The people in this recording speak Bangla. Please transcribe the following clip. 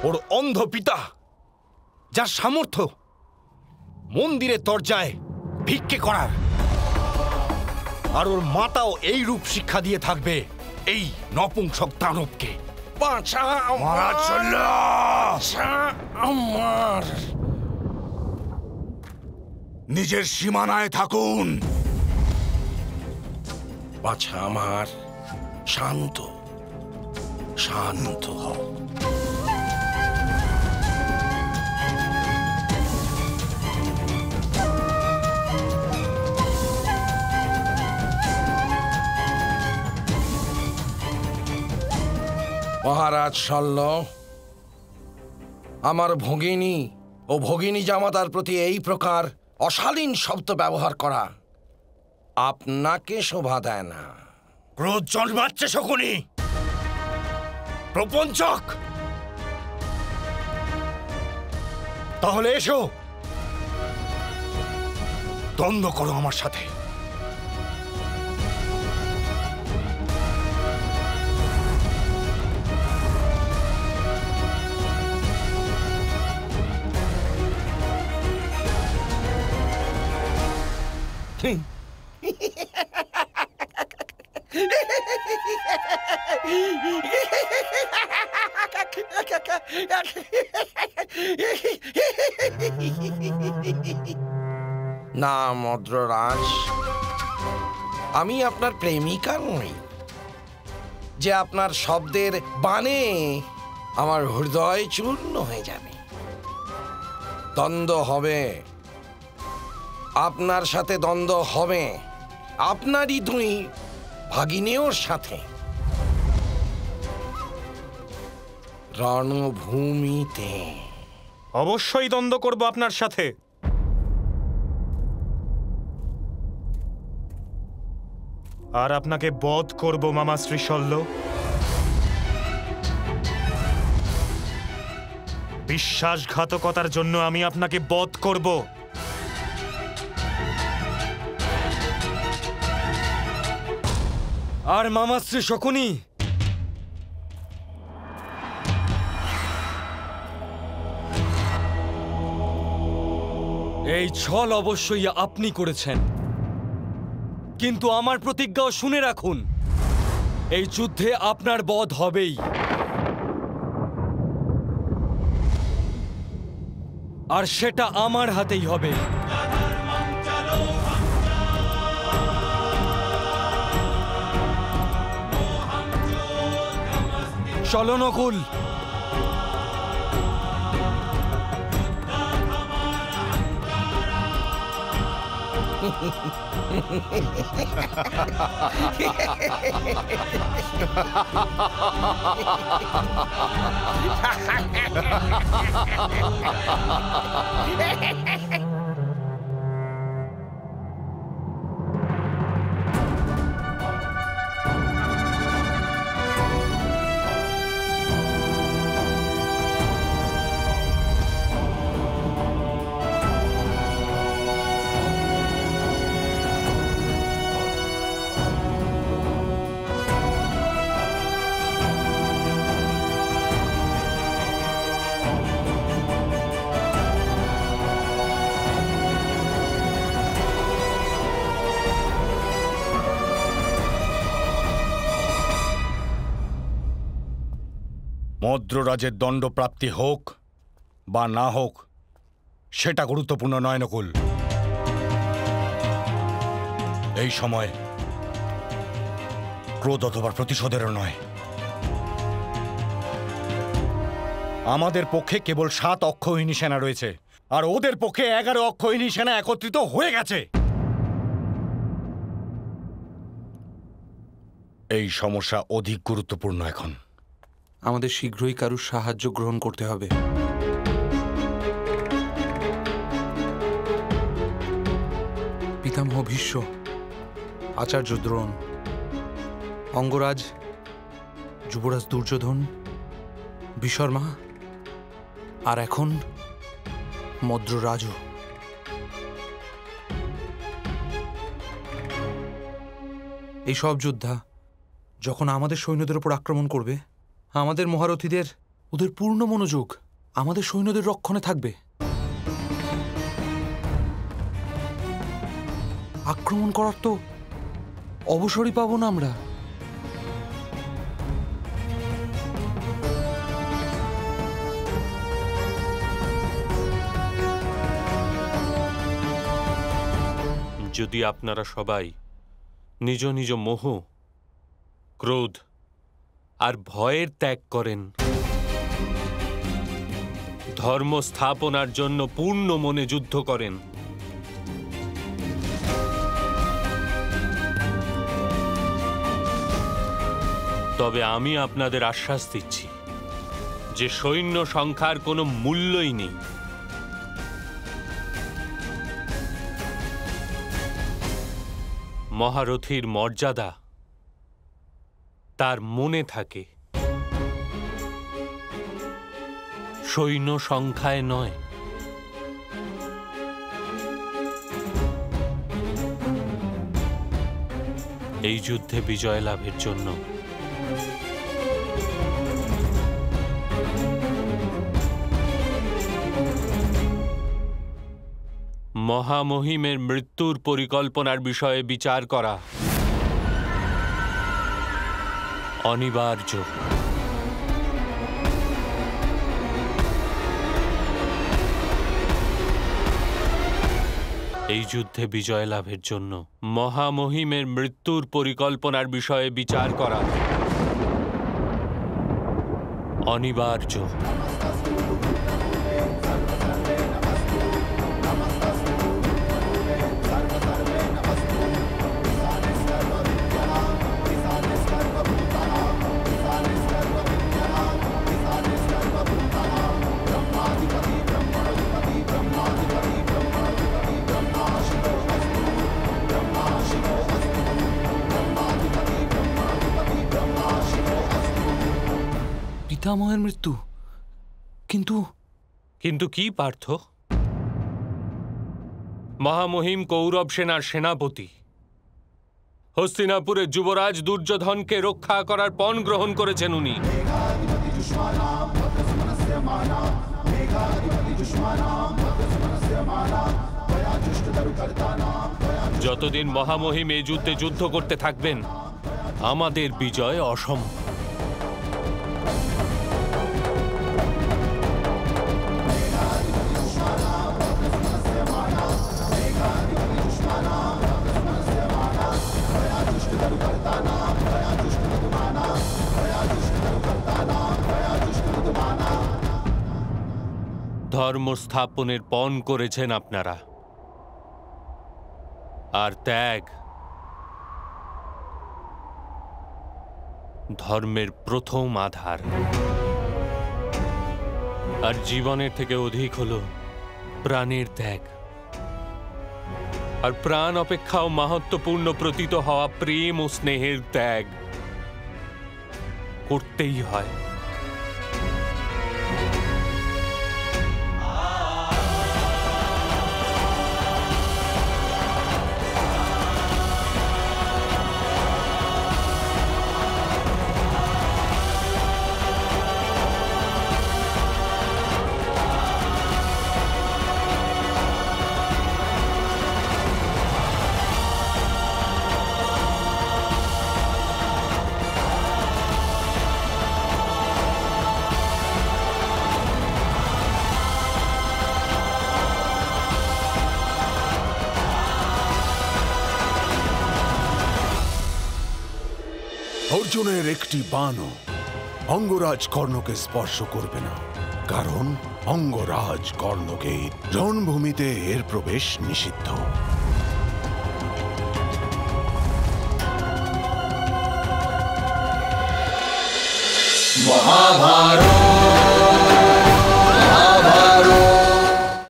ওর অন্ধ পিতা, যার সামর্থ্য মন্দিরের দরজায় ভিক্ষে করার, আর ওর মাতাও এই রূপ শিক্ষা দিয়ে থাকবে এই নপুংসক দানবকে। নিজের সীমানায় থাকুন। বাছা আমার, শান্ত শান্ত হও। মহারাজ শল্য, আমার ভগিনী ও ভগিনী জামাতার প্রতি এই প্রকার অশালীন শব্দ ব্যবহার করা আপনাকে শোভা দেয় না। ক্রোধ জন্মাচ্ছে শকুনি, প্রপঞ্চক। তাহলে এসো, দ্বন্দ্ব করো আমার সাথে। না মদ্ররাজ, আমি আপনার প্রেমিকা নই যে আপনার শব্দের বাণে আমার হৃদয় চূর্ণ হয়ে যাবে। দ্বন্দ্ব হবে, আপনার সাথে দ্বন্দ্ব হবে, আপনারই দুই ভাগিনেওর সাথে, রণভূমিতে। অবশ্যই দ্বন্দ্ব করব আপনার সাথে। আর আপনাকে বধ করব মামা শ্রী শল্য। বিশ্বাসঘাতকতার জন্য আমি আপনাকে বধ করব। আর মামাশ্রী শকুনি, এই ছল অবশ্যই আপনি করেছেন, কিন্তু আমার প্রতিজ্ঞাও শুনে রাখুন, এই যুদ্ধে আপনার বধ হবেই। আর সেটা আমার হাতেই হবে। চলো নকুল। মদ্ররাজের দণ্ডপ্রাপ্তি হোক বা না হোক, সেটা গুরুত্বপূর্ণ নয় নকুল। এই সময় ক্রোধ অথবা প্রতিশোধেরও নয়। আমাদের পক্ষে কেবল 7 অক্ষৌহিনী সেনা রয়েছে, আর ওদের পক্ষে 11 অক্ষৌহিনী সেনা একত্রিত হয়ে গেছে। এই সমস্যা অধিক গুরুত্বপূর্ণ এখন। আমাদের শীঘ্রই কারুর সাহায্য গ্রহণ করতে হবে। পিতামহ ভীষ্ম, আচার্য দ্রোণ, অঙ্গরাজ, যুবরাজ দুর্যোধন, বিশর্মা, আর এখন মদ্ররাজও। এই সব যোদ্ধা যখন আমাদের সৈন্যদের উপর আক্রমণ করবে, আমাদের মহারথীদের ওদের পূর্ণ মনোযোগ আমাদের সৈন্যদের রক্ষণে থাকবে। আক্রমণ করার তো অবসরই পাবো না আমরা। যদি আপনারা সবাই নিজ নিজ মোহ, ক্রোধ আর ভয়ের ত্যাগ করেন, ধর্ম স্থাপনার জন্য পূর্ণ মনে যুদ্ধ করেন, তবে আমি আপনাদের আশ্বাস দিচ্ছি যে সৈন্য সংখ্যার কোনো মূল্যই নেই। মহারথীর মর্যাদা তার মনে থাকে, সৈন্য সংখ্যায় নয়। এই যুদ্ধে বিজয় লাভের জন্য মহামহিমের মৃত্যুর পরিকল্পনার বিষয়ে বিচার করা অনিবার্য। এই যুদ্ধে বিজয় লাভের জন্য মহামহিমের মৃত্যুর পরিকল্পনার বিষয়ে বিচার করা অনিবার্য। পিতামহের মৃত্যু, কিন্তু কিন্তু কি পার্থ? মহামহিম কৌরব সেনার সেনাপতি, হস্তিনাপুরের যুবরাজ দুর্যোধনকে রক্ষা করার পণ গ্রহণ করেছেন উনি। যতদিন মহামহিম এই যুদ্ধে যুদ্ধ করতে থাকবেন, আমাদের বিজয় অসম্ভব। ধর্ম স্থাপনের পণ করেছেন আপনারা, আর ত্যাগ ধর্মের প্রথম আধার। আর জীবনের থেকে অধিক হলো প্রাণের ত্যাগ। আর প্রাণ অপেক্ষাও মাহাত্ম্যপূর্ণ প্রতীত হওয়া প্রেম ও স্নেহের ত্যাগ করতেই হয়। অর্জুনের একটি বাণও অঙ্গরাজ কর্ণকে স্পর্শ করবে না, কারণ অঙ্গরাজ কর্ণকে রণভূমিতে এর প্রবেশ নিষিদ্ধ। মহাভারত।